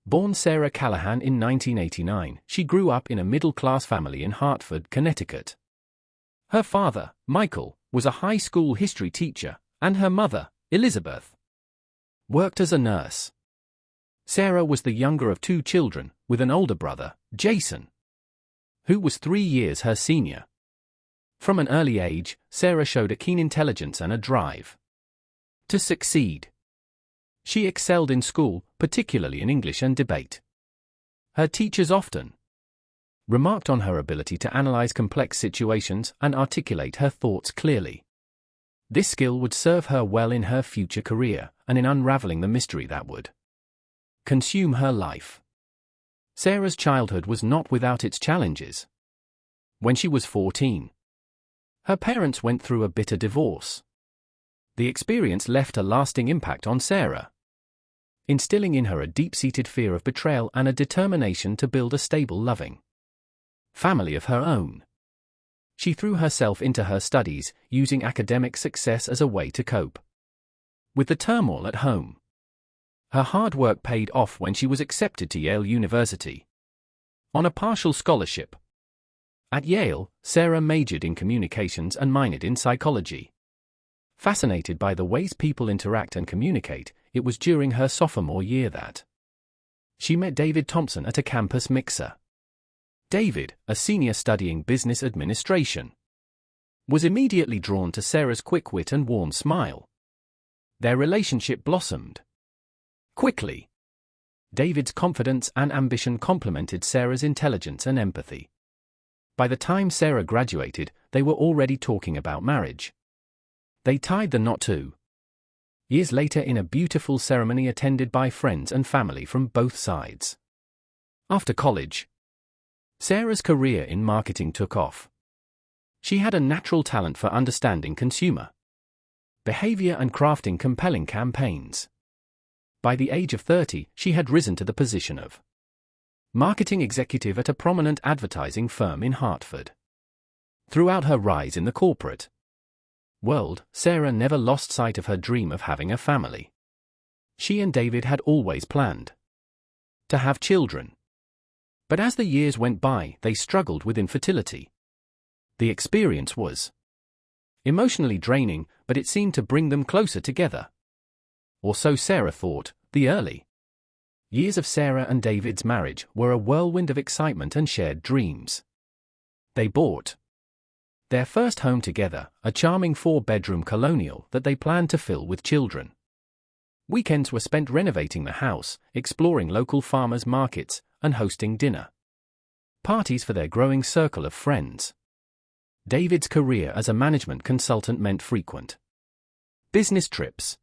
Born Sarah Callahan in 1989, she grew up in a middle-class family in Hartford, Connecticut. Her father, Michael, was a high school history teacher, and her mother, Elizabeth, worked as a nurse. Sarah was the younger of two children, with an older brother, Jason, who was 3 years her senior. From an early age, Sarah showed a keen intelligence and a drive to succeed. She excelled in school, particularly in English and debate. Her teachers often remarked on her ability to analyze complex situations and articulate her thoughts clearly. This skill would serve her well in her future career and in unraveling the mystery that would consume her life. Sarah's childhood was not without its challenges. When she was 14, her parents went through a bitter divorce. The experience left a lasting impact on Sarah, instilling in her a deep-seated fear of betrayal and a determination to build a stable, loving family of her own. She threw herself into her studies, using academic success as a way to cope with the turmoil at home. Her hard work paid off when she was accepted to Yale University on a partial scholarship. At Yale, Sarah majored in communications and minored in psychology. Fascinated by the ways people interact and communicate, it was during her sophomore year that she met David Thompson at a campus mixer. David, a senior studying business administration, was immediately drawn to Sarah's quick wit and warm smile. Their relationship blossomed quickly. David's confidence and ambition complemented Sarah's intelligence and empathy. By the time Sarah graduated, they were already talking about marriage. They tied the knot 2 years later in a beautiful ceremony attended by friends and family from both sides. After college, Sarah's career in marketing took off. She had a natural talent for understanding consumer behavior and crafting compelling campaigns. By the age of 30, she had risen to the position of marketing executive at a prominent advertising firm in Hartford. Throughout her rise in the corporate world, Sarah never lost sight of her dream of having a family. She and David had always planned to have children. But as the years went by, they struggled with infertility. The experience was emotionally draining, but it seemed to bring them closer together. Or so Sarah thought. The early years of Sarah and David's marriage were a whirlwind of excitement and shared dreams. They bought their first home together, a charming 4-bedroom colonial that they planned to fill with children. Weekends were spent renovating the house, exploring local farmers' markets, and hosting dinner parties for their growing circle of friends. David's career as a management consultant meant frequent business trips,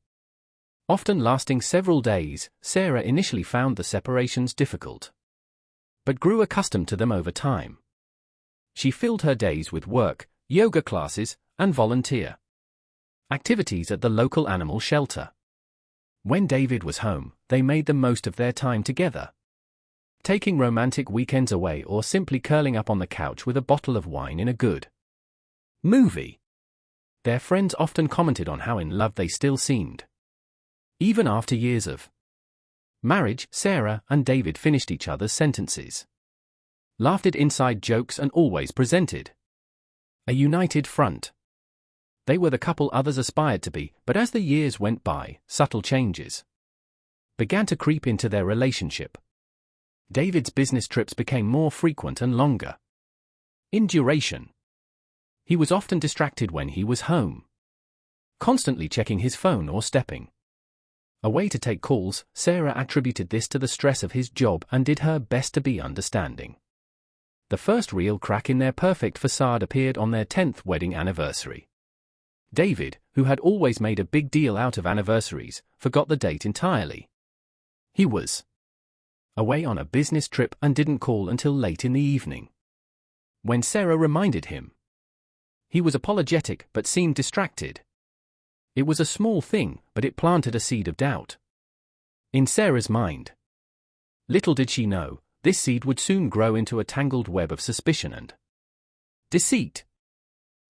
often lasting several days. Sarah initially found the separations difficult, but grew accustomed to them over time. She filled her days with work, yoga classes, and volunteer activities at the local animal shelter. When David was home, they made the most of their time together, taking romantic weekends away or simply curling up on the couch with a bottle of wine in a good movie. Their friends often commented on how in love they still seemed. Even after years of marriage, Sarah and David finished each other's sentences, laughed at inside jokes, and always presented a united front. They were the couple others aspired to be, but as the years went by, subtle changes began to creep into their relationship. David's business trips became more frequent and longer in duration. He was often distracted when he was home, constantly checking his phone or stepping away to take calls. Sarah attributed this to the stress of his job and did her best to be understanding. The first real crack in their perfect facade appeared on their 10th wedding anniversary. David, who had always made a big deal out of anniversaries, forgot the date entirely. He was away on a business trip and didn't call until late in the evening. When Sarah reminded him, he was apologetic but seemed distracted. It was a small thing, but it planted a seed of doubt in Sarah's mind. Little did she know, this seed would soon grow into a tangled web of suspicion and deceit.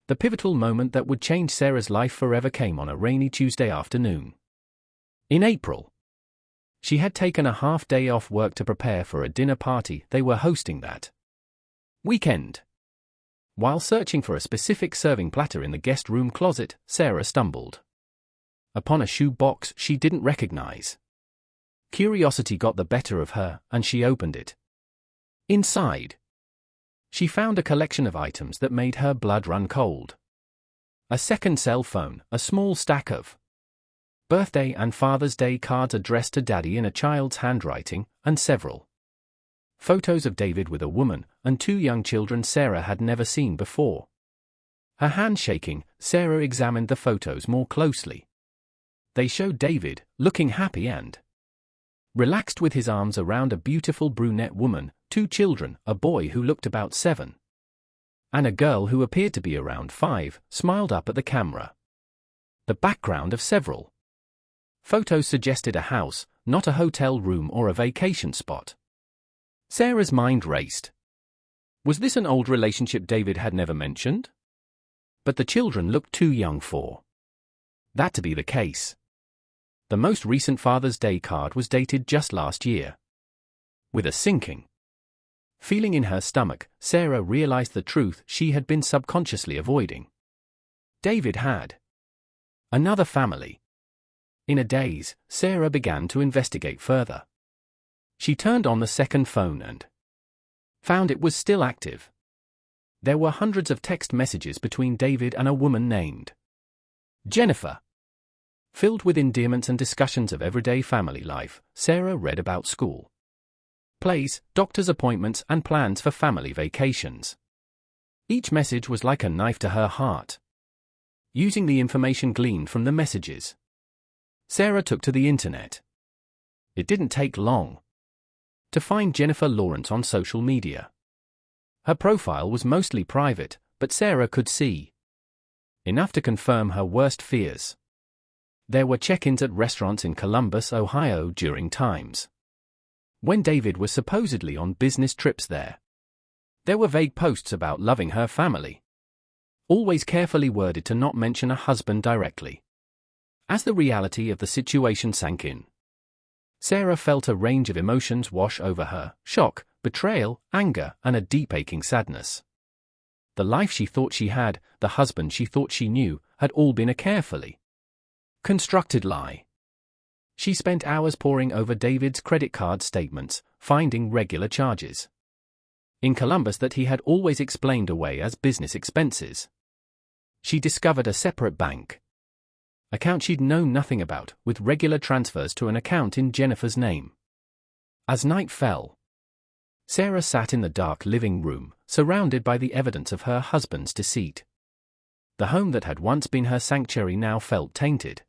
The pivotal moment that would change Sarah's life forever came on a rainy Tuesday afternoon in April. She had taken a half-day off work to prepare for a dinner party they were hosting that weekend. While searching for a specific serving platter in the guest room closet, Sarah stumbled upon a shoe box she didn't recognize. Curiosity got the better of her, and she opened it. Inside, she found a collection of items that made her blood run cold. A second cell phone, a small stack of birthday and Father's Day cards addressed to Daddy in a child's handwriting, and several photos of David with a woman and two young children Sarah had never seen before. Her hand shaking, Sarah examined the photos more closely. They showed David, looking happy and relaxed with his arms around a beautiful brunette woman, two children, a boy who looked about 7, and a girl who appeared to be around 5, smiled up at the camera. The background of several photos suggested a house, not a hotel room or a vacation spot. Sarah's mind raced. Was this an old relationship David had never mentioned? But the children looked too young for that to be the case. The most recent Father's Day card was dated just last year. With a sinking feeling in her stomach, Sarah realized the truth she had been subconsciously avoiding. David had another family. In a daze, Sarah began to investigate further. She turned on the second phone and found it was still active. There were hundreds of text messages between David and a woman named Jennifer. Filled with endearments and discussions of everyday family life, Sarah read about school, plays, doctor's appointments, and plans for family vacations. Each message was like a knife to her heart. Using the information gleaned from the messages, Sarah took to the internet. It didn't take long to find Jennifer Lawrence on social media. Her profile was mostly private, but Sarah could see enough to confirm her worst fears. There were check-ins at restaurants in Columbus, Ohio during times when David was supposedly on business trips there. There were vague posts about loving her family, always carefully worded to not mention a husband directly. As the reality of the situation sank in, Sarah felt a range of emotions wash over her: shock, betrayal, anger, and a deep aching sadness. The life she thought she had, the husband she thought she knew, had all been a carefully constructed lie. She spent hours poring over David's credit card statements, finding regular charges in Columbus that he had always explained away as business expenses. She discovered a separate bank account she'd known nothing about, with regular transfers to an account in Jennifer's name. As night fell, Sarah sat in the dark living room, surrounded by the evidence of her husband's deceit. The home that had once been her sanctuary now felt tainted.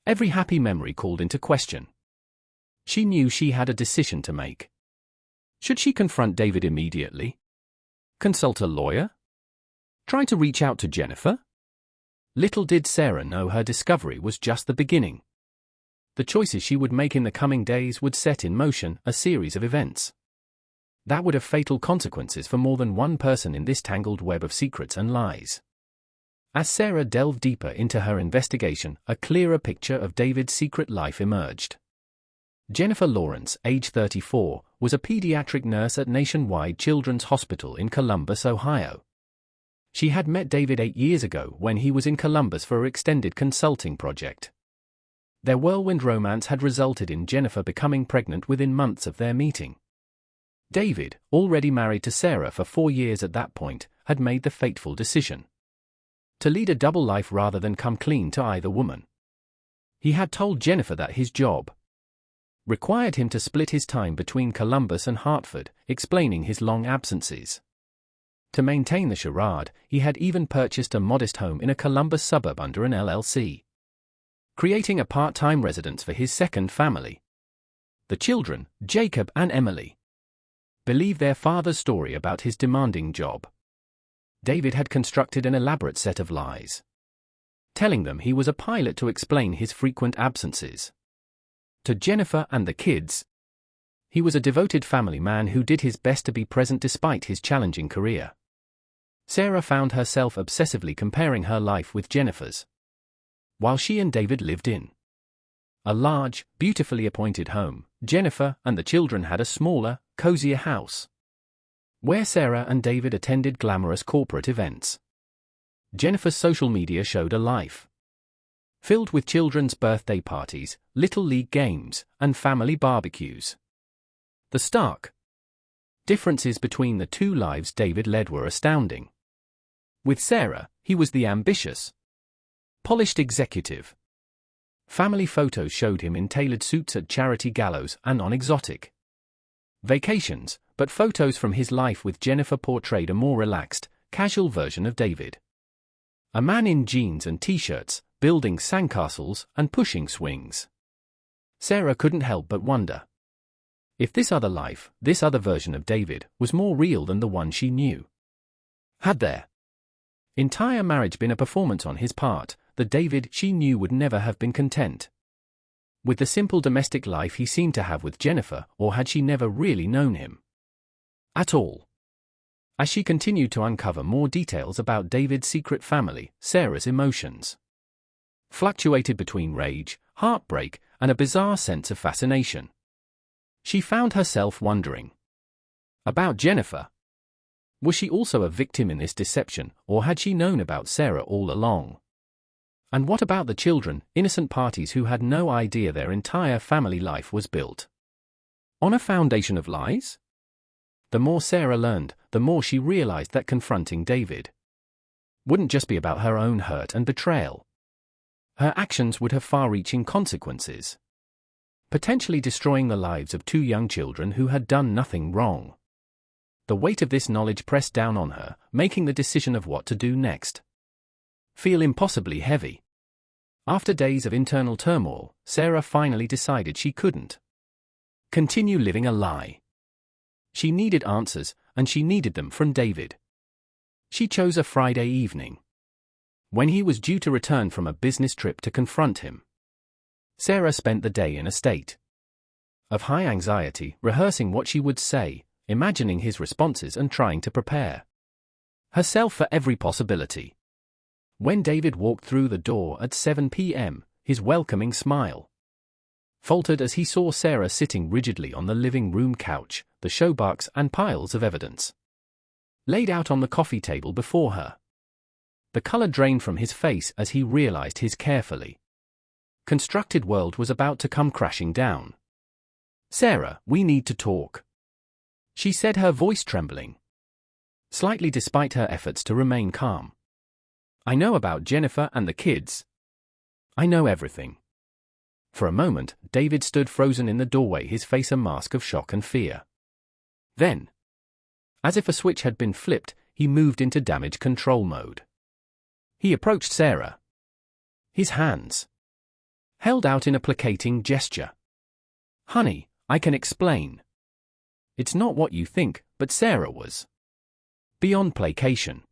Every happy memory called into question. She knew she had a decision to make. Should she confront David immediately? Consult a lawyer? Try to reach out to Jennifer? Little did Sarah know her discovery was just the beginning. The choices she would make in the coming days would set in motion a series of events that would have fatal consequences for more than one person in this tangled web of secrets and lies. As Sarah delved deeper into her investigation, a clearer picture of David's secret life emerged. Jennifer Lawrence, age 34, was a pediatric nurse at Nationwide Children's Hospital in Columbus, Ohio. She had met David 8 years ago when he was in Columbus for an extended consulting project. Their whirlwind romance had resulted in Jennifer becoming pregnant within months of their meeting. David, already married to Sarah for 4 years at that point, had made the fateful decision to lead a double life rather than come clean to either woman. He had told Jennifer that his job required him to split his time between Columbus and Hartford, explaining his long absences. To maintain the charade, he had even purchased a modest home in a Columbus suburb under an LLC, creating a part-time residence for his second family. The children, Jacob and Emily, believed their father's story about his demanding job. David had constructed an elaborate set of lies, telling them he was a pilot to explain his frequent absences. To Jennifer and the kids, he was a devoted family man who did his best to be present despite his challenging career. Sarah found herself obsessively comparing her life with Jennifer's, while she and David lived in A large, beautifully appointed home, Jennifer and the children had a smaller, cozier house, where Sarah and David attended glamorous corporate events. Jennifer's social media showed a life filled with children's birthday parties, little league games, and family barbecues. The stark differences between the two lives David led were astounding. With Sarah, he was the ambitious, polished executive. Family photos showed him in tailored suits at charity galas and on exotic vacations, but photos from his life with Jennifer portrayed a more relaxed, casual version of David. A man in jeans and t-shirts, building sandcastles and pushing swings. Sarah couldn't help but wonder if this other life, this other version of David, was more real than the one she knew. Had their entire marriage been a performance on his part, the David she knew would never have been content with the simple domestic life he seemed to have with Jennifer, or had she never really known him at all? As she continued to uncover more details about David's secret family, Sarah's emotions fluctuated between rage, heartbreak, and a bizarre sense of fascination. She found herself wondering about Jennifer. Was she also a victim in this deception, or had she known about Sarah all along? And what about the children, innocent parties who had no idea their entire family life was built on a foundation of lies? The more Sarah learned, the more she realized that confronting David wouldn't just be about her own hurt and betrayal. Her actions would have far-reaching consequences, potentially destroying the lives of two young children who had done nothing wrong. The weight of this knowledge pressed down on her, making the decision of what to do next feel impossibly heavy. After days of internal turmoil, Sarah finally decided she couldn't continue living a lie. She needed answers, and she needed them from David. She chose a Friday evening, when he was due to return from a business trip, to confront him. Sarah spent the day in a state of high anxiety, rehearsing what she would say, imagining his responses and trying to prepare herself for every possibility. When David walked through the door at 7 p.m., his welcoming smile faltered as he saw Sarah sitting rigidly on the living room couch, the showbox and piles of evidence laid out on the coffee table before her. The color drained from his face as he realized his carefully constructed world was about to come crashing down. "Sarah, we need to talk," she said, her voice trembling slightly despite her efforts to remain calm. "I know about Jennifer and the kids. I know everything." For a moment, David stood frozen in the doorway, his face a mask of shock and fear. Then, as if a switch had been flipped, he moved into damage control mode. He approached Sarah, his hands held out in a placating gesture. "Honey, I can explain. It's not what you think," but Sarah was beyond placation.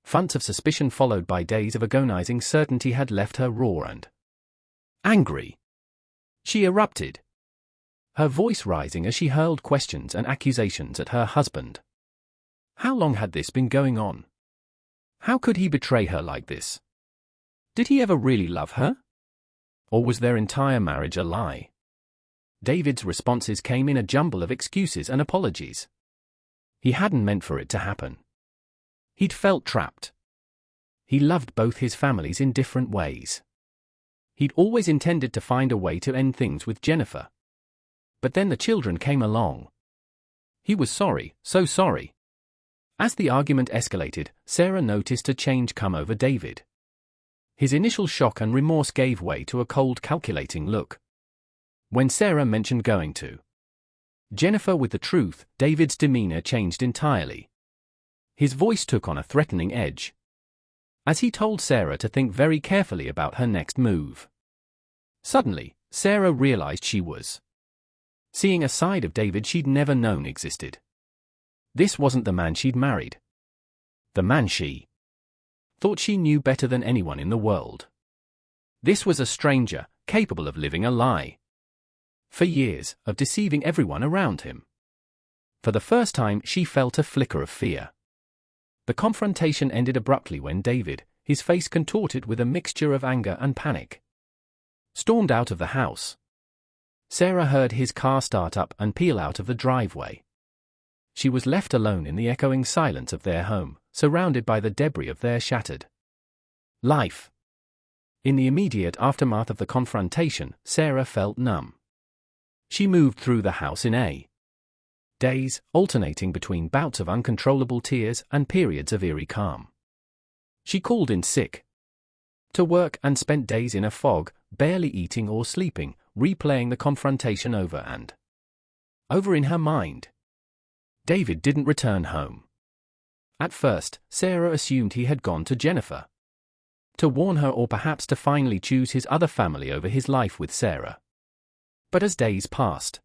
Fonts of suspicion followed by days of agonizing certainty had left her raw and angry. She erupted, her voice rising as she hurled questions and accusations at her husband. How long had this been going on? How could he betray her like this? Did he ever really love her? Or was their entire marriage a lie? David's responses came in a jumble of excuses and apologies. He hadn't meant for it to happen. He'd felt trapped. He loved both his families in different ways. He'd always intended to find a way to end things with Jennifer. But then the children came along. He was sorry, so sorry. As the argument escalated, Sarah noticed a change come over David. His initial shock and remorse gave way to a cold, calculating look. When Sarah mentioned going to Jennifer with the truth, David's demeanor changed entirely. His voice took on a threatening edge, as he told Sarah to think very carefully about her next move. Suddenly, Sarah realized she was seeing a side of David she'd never known existed. This wasn't the man she'd married. The man she thought she knew better than anyone in the world. This was a stranger, capable of living a lie. For years, of deceiving everyone around him. For the first time, she felt a flicker of fear. The confrontation ended abruptly when David, his face contorted with a mixture of anger and panic, stormed out of the house. Sarah heard his car start up and peel out of the driveway. She was left alone in the echoing silence of their home, surrounded by the debris of their shattered life. In the immediate aftermath of the confrontation, Sarah felt numb. She moved through the house in a daze, alternating between bouts of uncontrollable tears and periods of eerie calm. She called in sick to work and spent days in a fog, barely eating or sleeping, replaying the confrontation over and over in her mind. David didn't return home. At first, Sarah assumed he had gone to Jennifer to warn her, or perhaps to finally choose his other family over his life with Sarah. But as days passed,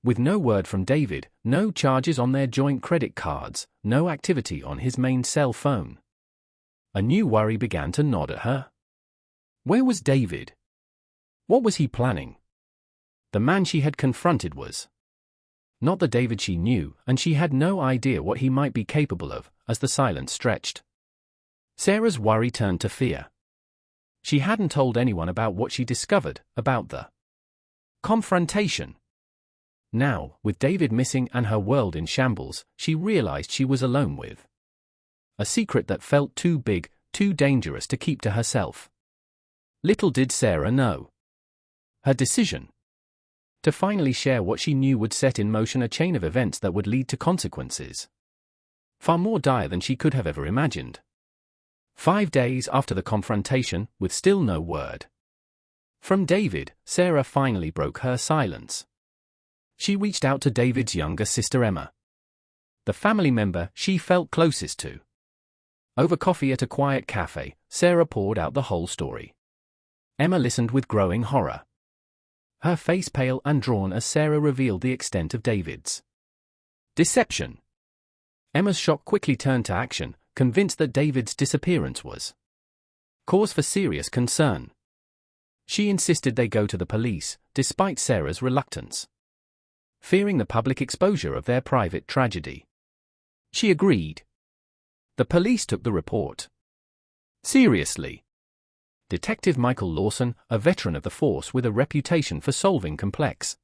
with no word from David, no charges on their joint credit cards, no activity on his main cell phone, a new worry began to nod at her. Where was David? What was he planning? The man she had confronted was not the David she knew, and she had no idea what he might be capable of. As the silence stretched, Sarah's worry turned to fear. She hadn't told anyone about what she discovered, about the confrontation. Now, with David missing and her world in shambles, she realized she was alone with a secret that felt too big, too dangerous to keep to herself. Little did Sarah know. Her decision to finally share what she knew would set in motion a chain of events that would lead to consequences far more dire than she could have ever imagined. 5 days after the confrontation, with still no word from David, Sarah finally broke her silence. She reached out to David's younger sister Emma, the family member she felt closest to. Over coffee at a quiet cafe, Sarah poured out the whole story. Emma listened with growing horror, her face pale and drawn as Sarah revealed the extent of David's deception. Emma's shock quickly turned to action, convinced that David's disappearance was cause for serious concern. She insisted they go to the police, despite Sarah's reluctance, fearing the public exposure of their private tragedy. She agreed. The police took the report seriously. Detective Michael Lawson, a veteran of the force with a reputation for solving complex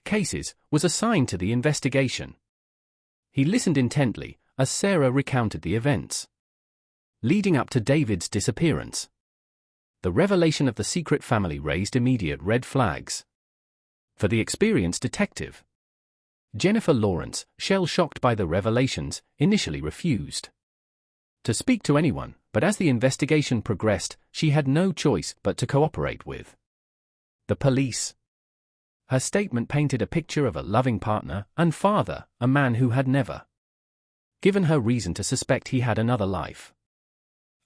cases, was assigned to the investigation. He listened intently as Sarah recounted the events leading up to David's disappearance. The revelation of the secret family raised immediate red flags for the experienced detective. Jennifer Lawrence, shell-shocked by the revelations, initially refused to speak to anyone, but as the investigation progressed, she had no choice but to cooperate with the police. Her statement painted a picture of a loving partner and father, a man who had never given her reason to suspect he had another life.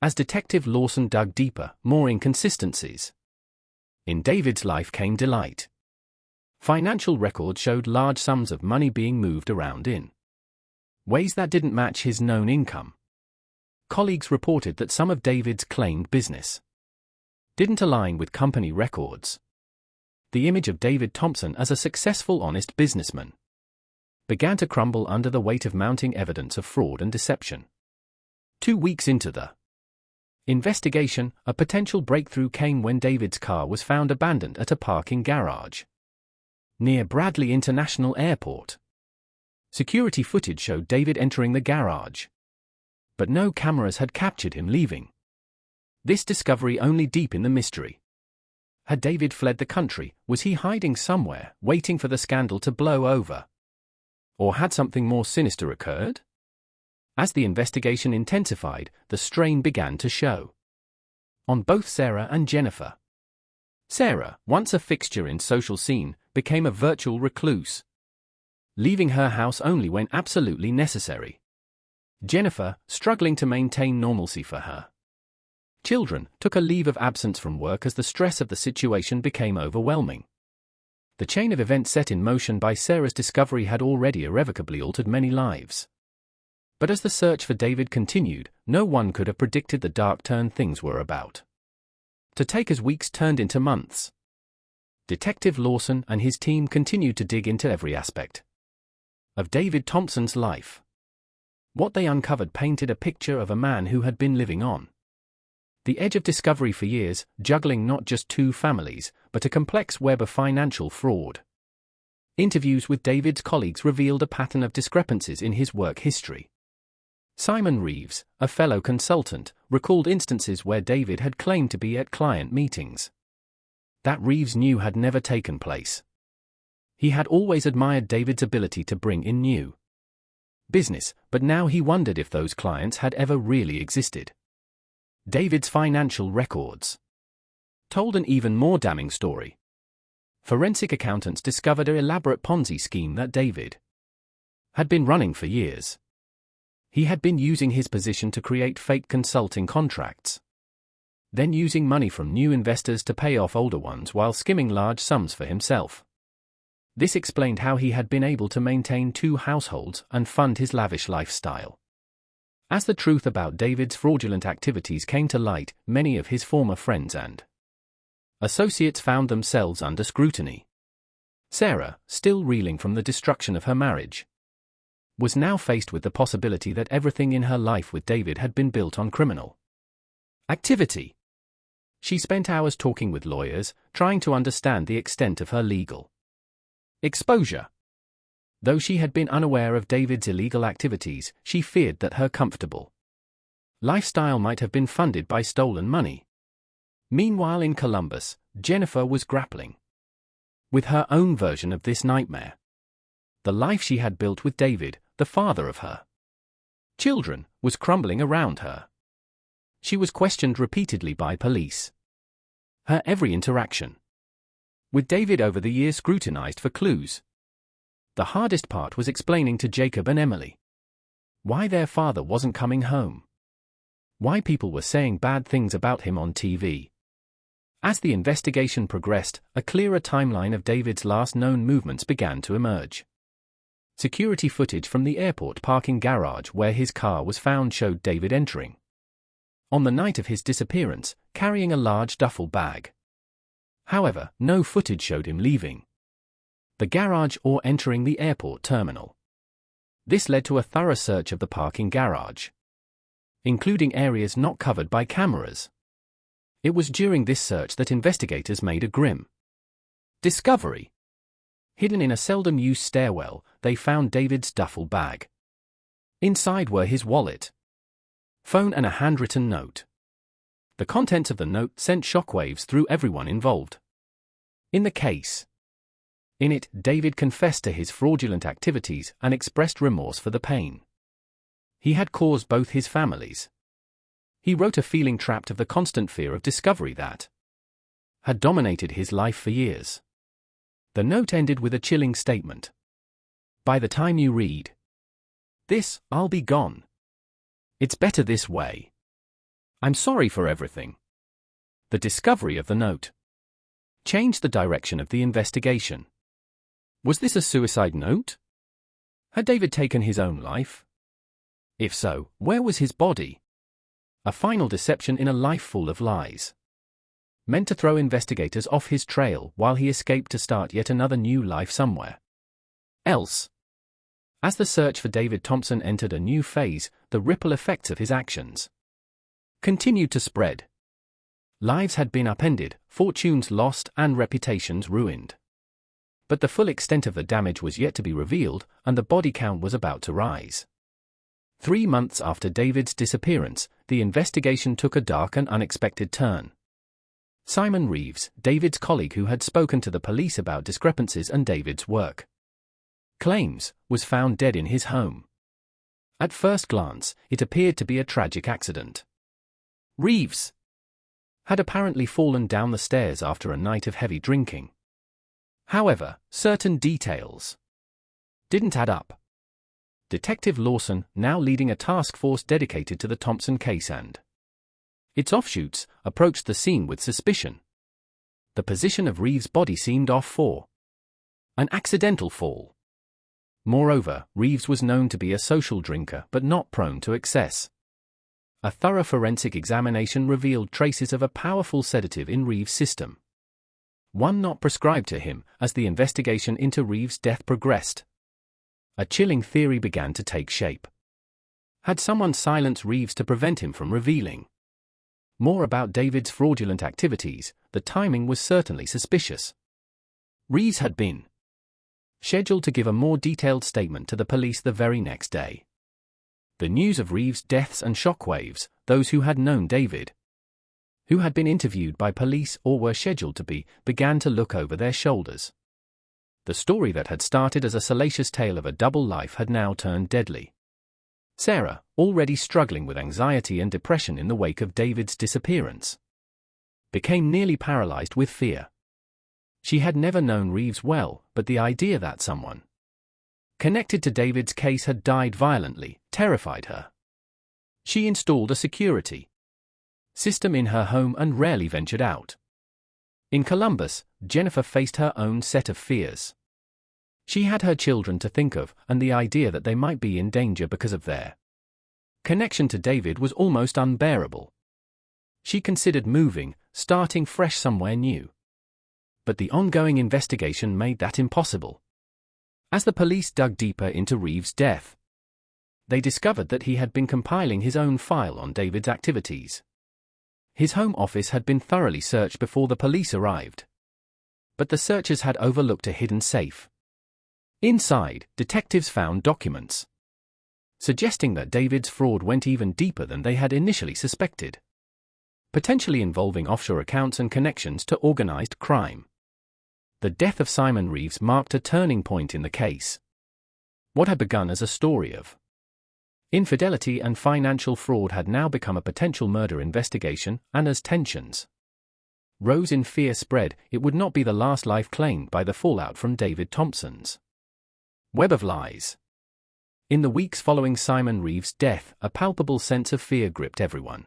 As Detective Lawson dug deeper, more inconsistencies in David's life came delight. Financial records showed large sums of money being moved around in ways that didn't match his known income. Colleagues reported that some of David's claimed business didn't align with company records. The image of David Thompson as a successful, honest businessman began to crumble under the weight of mounting evidence of fraud and deception. 2 weeks into the investigation, a potential breakthrough came when David's car was found abandoned at a parking garage near Bradley International Airport. Security footage showed David entering the garage, but no cameras had captured him leaving. This discovery only deepened the mystery. Had David fled the country? Was he hiding somewhere, waiting for the scandal to blow over? Or had something more sinister occurred? As the investigation intensified, the strain began to show on both Sarah and Jennifer. Sarah, once a fixture in social scene, became a virtual recluse, leaving her house only when absolutely necessary. Jennifer, struggling to maintain normalcy for her children, took a leave of absence from work as the stress of the situation became overwhelming. The chain of events set in motion by Sarah's discovery had already irrevocably altered many lives. But as the search for David continued, no one could have predicted the dark turn things were about to take as weeks turned into months. Detective Lawson and his team continued to dig into every aspect of David Thompson's life. What they uncovered painted a picture of a man who had been living on the edge of discovery for years, juggling not just two families, but a complex web of financial fraud. Interviews with David's colleagues revealed a pattern of discrepancies in his work history. Simon Reeves, a fellow consultant, recalled instances where David had claimed to be at client meetings that Reeves knew had never taken place. He had always admired David's ability to bring in new business, but now he wondered if those clients had ever really existed. David's financial records told an even more damning story. Forensic accountants discovered an elaborate Ponzi scheme that David had been running for years. He had been using his position to create fake consulting contracts, then using money from new investors to pay off older ones while skimming large sums for himself. This explained how he had been able to maintain two households and fund his lavish lifestyle. As the truth about David's fraudulent activities came to light, many of his former friends and associates found themselves under scrutiny. Sarah, still reeling from the destruction of her marriage, was now faced with the possibility that everything in her life with David had been built on criminal activity. She spent hours talking with lawyers, trying to understand the extent of her legal exposure. Though she had been unaware of David's illegal activities, she feared that her comfortable lifestyle might have been funded by stolen money. Meanwhile, in Columbus, Jennifer was grappling with her own version of this nightmare. The life she had built with David, the father of her children, was crumbling around her. She was questioned repeatedly by police. Her every interaction with David over the years scrutinized for clues. The hardest part was explaining to Jacob and Emily why their father wasn't coming home, why people were saying bad things about him on TV. As the investigation progressed, a clearer timeline of David's last known movements began to emerge. Security footage from the airport parking garage where his car was found showed David entering on the night of his disappearance, carrying a large duffel bag. However, no footage showed him leaving the garage or entering the airport terminal. This led to a thorough search of the parking garage, including areas not covered by cameras. It was during this search that investigators made a grim discovery. Hidden in a seldom-used stairwell, they found David's duffel bag. Inside were his wallet, phone and a handwritten note. The contents of the note sent shockwaves through everyone involved in the case. In it, David confessed to his fraudulent activities and expressed remorse for the pain he had caused both his families. He wrote of feeling trapped of the constant fear of discovery that had dominated his life for years. The note ended with a chilling statement. By the time you read this, I'll be gone. It's better this way. I'm sorry for everything. The discovery of the note changed the direction of the investigation. Was this a suicide note? Had David taken his own life? If so, where was his body? A final deception in a life full of lies, meant to throw investigators off his trail while he escaped to start yet another new life somewhere else. As the search for David Thompson entered a new phase, the ripple effects of his actions continued to spread. Lives had been upended, fortunes lost, and reputations ruined. But the full extent of the damage was yet to be revealed, and the body count was about to rise. 3 months after David's disappearance, the investigation took a dark and unexpected turn. Simon Reeves, David's colleague who had spoken to the police about discrepancies and David's work claims, was found dead in his home. At first glance, it appeared to be a tragic accident. Reeves had apparently fallen down the stairs after a night of heavy drinking. However, certain details didn't add up. Detective Lawson, now leading a task force dedicated to the Thompson case and its offshoots, approached the scene with suspicion. The position of Reeves' body seemed off for an accidental fall. Moreover, Reeves was known to be a social drinker but not prone to excess. A thorough forensic examination revealed traces of a powerful sedative in Reeves' system, one not prescribed to him. As the investigation into Reeves' death progressed, a chilling theory began to take shape. Had someone silenced Reeves to prevent him from revealing more about David's fraudulent activities, the timing was certainly suspicious. Reeves had been scheduled to give a more detailed statement to the police the very next day. The news of Reeves' deaths and shockwaves, those who had known David, who had been interviewed by police or were scheduled to be, began to look over their shoulders. The story that had started as a salacious tale of a double life had now turned deadly. Sarah, already struggling with anxiety and depression in the wake of David's disappearance, became nearly paralyzed with fear. She had never known Reeves well, but the idea that someone connected to David's case had died violently terrified her. She installed a security system in her home and rarely ventured out. In Columbus, Jennifer faced her own set of fears. She had her children to think of, and the idea that they might be in danger because of their connection to David was almost unbearable. She considered moving, starting fresh somewhere new. But the ongoing investigation made that impossible. As the police dug deeper into Reeves' death, they discovered that he had been compiling his own file on David's activities. His home office had been thoroughly searched before the police arrived. But the searchers had overlooked a hidden safe. Inside, detectives found documents suggesting that David's fraud went even deeper than they had initially suspected, potentially involving offshore accounts and connections to organized crime. The death of Simon Reeves marked a turning point in the case. What had begun as a story of infidelity and financial fraud had now become a potential murder investigation, and as tensions rose in fear spread, it would not be the last life claimed by the fallout from David Thompson's web of lies. In the weeks following Simon Reeves' death, a palpable sense of fear gripped everyone.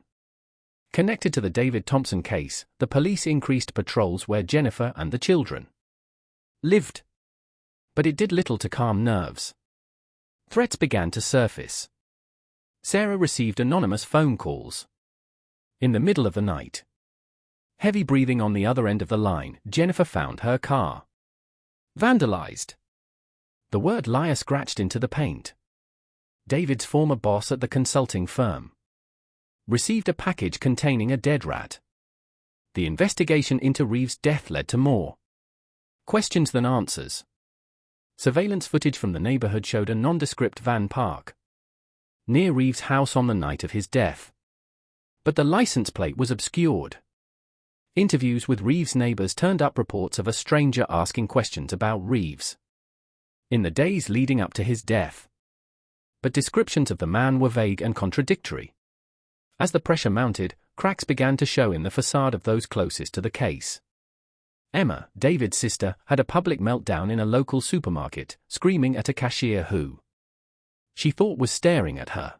Connected to the David Thompson case, the police increased patrols where Jennifer and the children lived. But it did little to calm nerves. Threats began to surface. Sarah received anonymous phone calls in the middle of the night. Heavy breathing on the other end of the line, Jennifer found her car vandalized. The word liar scratched into the paint. David's former boss at the consulting firm received a package containing a dead rat. The investigation into Reeves' death led to more questions than answers. Surveillance footage from the neighborhood showed a nondescript van park near Reeves' house on the night of his death. But the license plate was obscured. Interviews with Reeves' neighbors turned up reports of a stranger asking questions about Reeves in the days leading up to his death. But descriptions of the man were vague and contradictory. As the pressure mounted, cracks began to show in the facade of those closest to the case. Emma, David's sister, had a public meltdown in a local supermarket, screaming at a cashier who she thought was staring at her.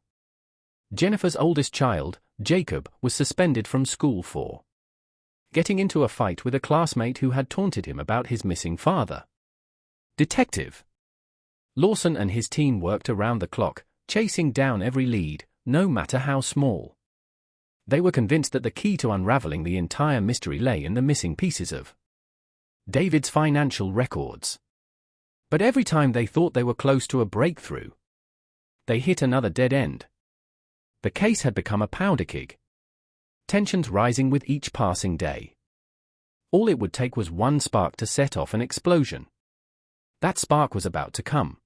Jennifer's oldest child, Jacob, was suspended from school for getting into a fight with a classmate who had taunted him about his missing father. Detective Lawson and his team worked around the clock, chasing down every lead, no matter how small. They were convinced that the key to unraveling the entire mystery lay in the missing pieces of David's financial records. But every time they thought they were close to a breakthrough, they hit another dead end. The case had become a powder keg, tensions rising with each passing day. All it would take was one spark to set off an explosion. That spark was about to come.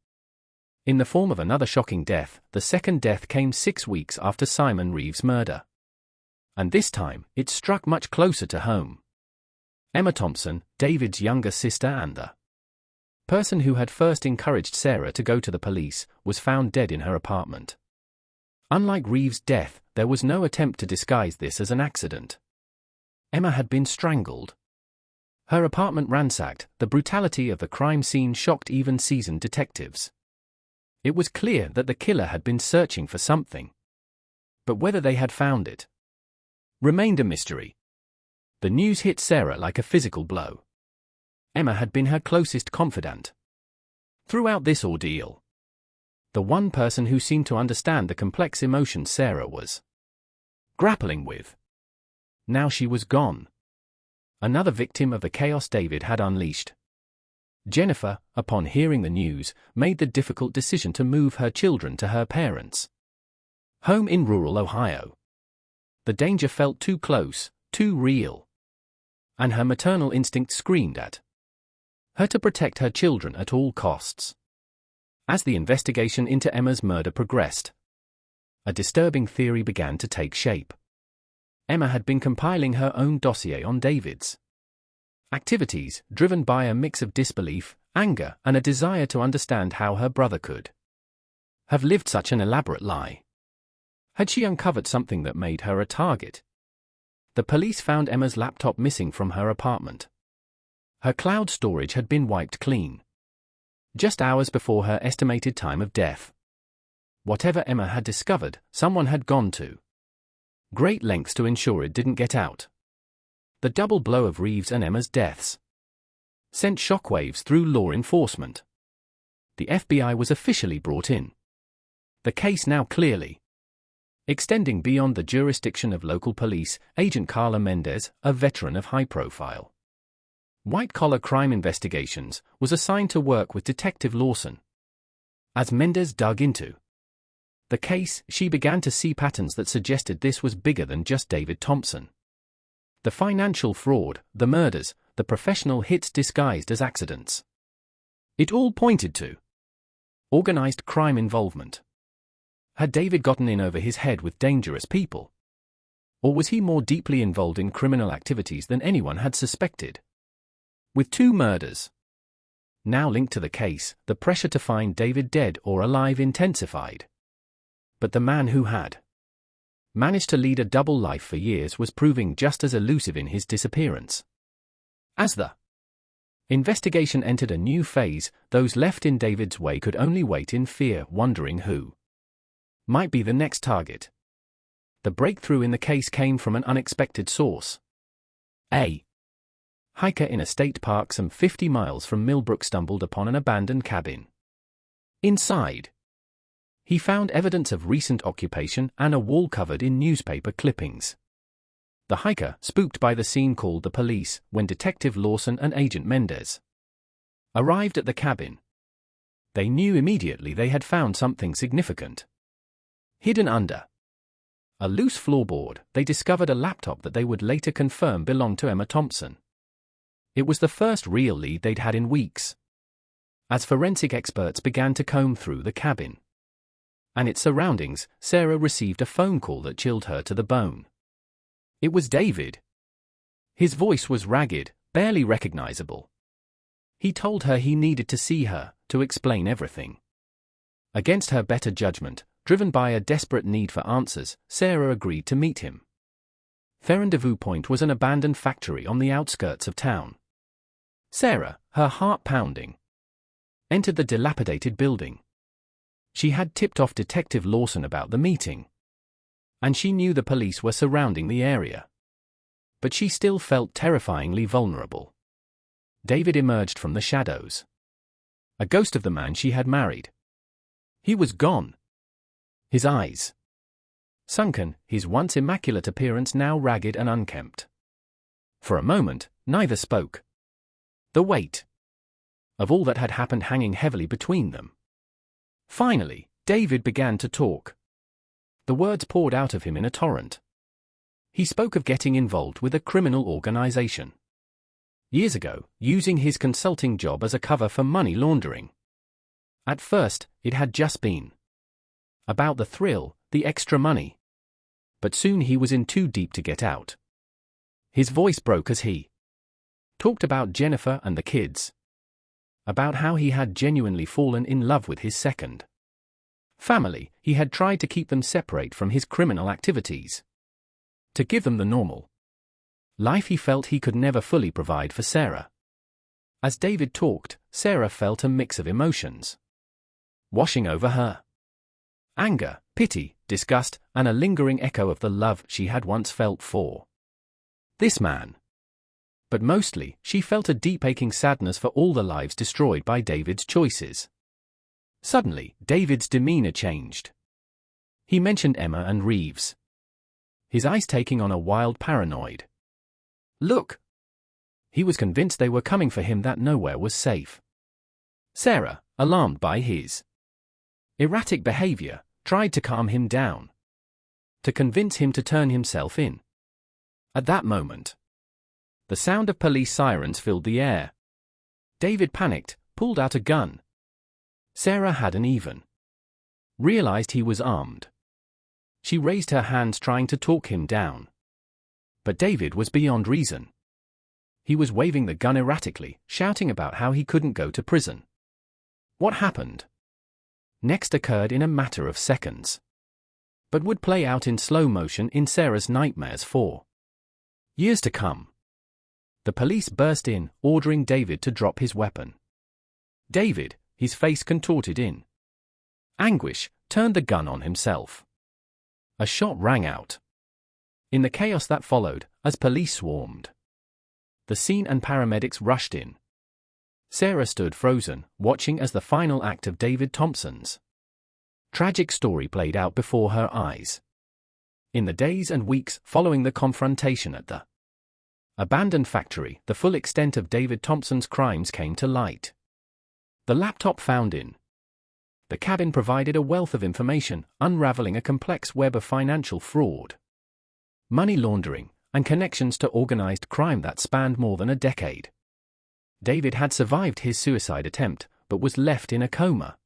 In the form of another shocking death, the second death came 6 weeks after Simon Reeves' murder. And this time, it struck much closer to home. Emma Thompson, David's younger sister and the person who had first encouraged Sarah to go to the police, was found dead in her apartment. Unlike Reeves' death, there was no attempt to disguise this as an accident. Emma had been strangled. Her apartment ransacked, the brutality of the crime scene shocked even seasoned detectives. It was clear that the killer had been searching for something. But whether they had found it remained a mystery. The news hit Sarah like a physical blow. Emma had been her closest confidant throughout this ordeal. The one person who seemed to understand the complex emotions Sarah was grappling with. Now she was gone. Another victim of the chaos David had unleashed. Jennifer, upon hearing the news, made the difficult decision to move her children to her parents' home in rural Ohio. The danger felt too close, too real. And her maternal instinct screamed at her to protect her children at all costs. As the investigation into Emma's murder progressed, a disturbing theory began to take shape. Emma had been compiling her own dossier on David's activities, driven by a mix of disbelief, anger, and a desire to understand how her brother could have lived such an elaborate lie. Had she uncovered something that made her a target? The police found Emma's laptop missing from her apartment. Her cloud storage had been wiped clean, just hours before her estimated time of death. Whatever Emma had discovered, someone had gone to great lengths to ensure it didn't get out. The double blow of Reeves and Emma's deaths sent shockwaves through law enforcement. The FBI was officially brought in. The case now clearly extending beyond the jurisdiction of local police. Agent Carla Mendez, a veteran of high-profile white-collar crime investigations, was assigned to work with Detective Lawson. As Mendez dug into the case, she began to see patterns that suggested this was bigger than just David Thompson. The financial fraud, the murders, the professional hits disguised as accidents. It all pointed to organized crime involvement. Had David gotten in over his head with dangerous people? Or was he more deeply involved in criminal activities than anyone had suspected? With 2 murders now linked to the case, the pressure to find David dead or alive intensified. But the man who had managed to lead a double life for years was proving just as elusive in his disappearance. As the investigation entered a new phase, those left in David's way could only wait in fear, wondering who might be the next target. The breakthrough in the case came from an unexpected source. A hiker in a state park some 50 miles from Millbrook stumbled upon an abandoned cabin. Inside, he found evidence of recent occupation and a wall covered in newspaper clippings. The hiker, spooked by the scene, called the police. When Detective Lawson and Agent Mendez arrived at the cabin, they knew immediately they had found something significant. Hidden under a loose floorboard, they discovered a laptop that they would later confirm belonged to Emma Thompson. It was the first real lead they'd had in weeks. As forensic experts began to comb through the cabin and its surroundings, Sarah received a phone call that chilled her to the bone. It was David. His voice was ragged, barely recognizable. He told her he needed to see her, to explain everything. Against her better judgment, driven by a desperate need for answers, Sarah agreed to meet him. Their rendezvous point was an abandoned factory on the outskirts of town. Sarah, her heart pounding, entered the dilapidated building. She had tipped off Detective Lawson about the meeting, and she knew the police were surrounding the area. But she still felt terrifyingly vulnerable. David emerged from the shadows, a ghost of the man she had married. He was gone. His eyes sunken, his once immaculate appearance now ragged and unkempt. For a moment, neither spoke. The weight of all that had happened hanging heavily between them. Finally, David began to talk. The words poured out of him in a torrent. He spoke of getting involved with a criminal organization. Years ago, using his consulting job as a cover for money laundering. At first, it had just been about the thrill, the extra money. But soon he was in too deep to get out. His voice broke as he talked about Jennifer and the kids. About how he had genuinely fallen in love with his second family. He had tried to keep them separate from his criminal activities, to give them the normal life he felt he could never fully provide for Sarah. As David talked, Sarah felt a mix of emotions washing over her. Anger, pity, disgust, and a lingering echo of the love she had once felt for this man. But mostly, she felt a deep aching sadness for all the lives destroyed by David's choices. Suddenly, David's demeanor changed. He mentioned Emma and Reeves, his eyes taking on a wild paranoid look. He was convinced they were coming for him, that nowhere was safe. Sarah, alarmed by his erratic behavior, tried to calm him down. to convince him to turn himself in. At that moment, the sound of police sirens filled the air. David panicked, pulled out a gun. Sarah hadn't even realized he was armed. She raised her hands trying to talk him down. But David was beyond reason. He was waving the gun erratically, shouting about how he couldn't go to prison. What happened next occurred in a matter of seconds, but would play out in slow motion in Sarah's nightmares for years to come. The police burst in, ordering David to drop his weapon. David, his face contorted in anguish, turned the gun on himself. A shot rang out. In the chaos that followed, as police swarmed the scene and paramedics rushed in, Sarah stood frozen, watching as the final act of David Thompson's tragic story played out before her eyes. In the days and weeks following the confrontation at the abandoned factory, the full extent of David Thompson's crimes came to light. The laptop found in the cabin provided a wealth of information, unraveling a complex web of financial fraud, money laundering, and connections to organized crime that spanned more than a decade. David had survived his suicide attempt, but was left in a coma.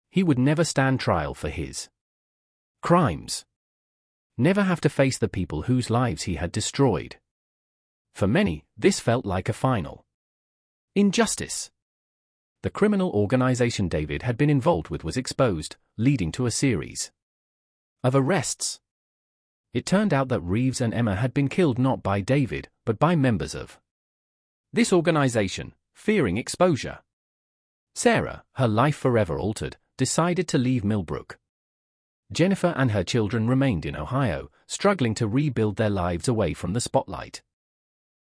He would never stand trial for his crimes, never have to face the people whose lives he had destroyed. For many, this felt like a final injustice. The criminal organization David had been involved with was exposed, leading to a series of arrests. It turned out that Reeves and Emma had been killed not by David, but by members of this organization, fearing exposure. Sarah, her life forever altered, decided to leave Millbrook. Jennifer and her children remained in Ohio, struggling to rebuild their lives away from the spotlight.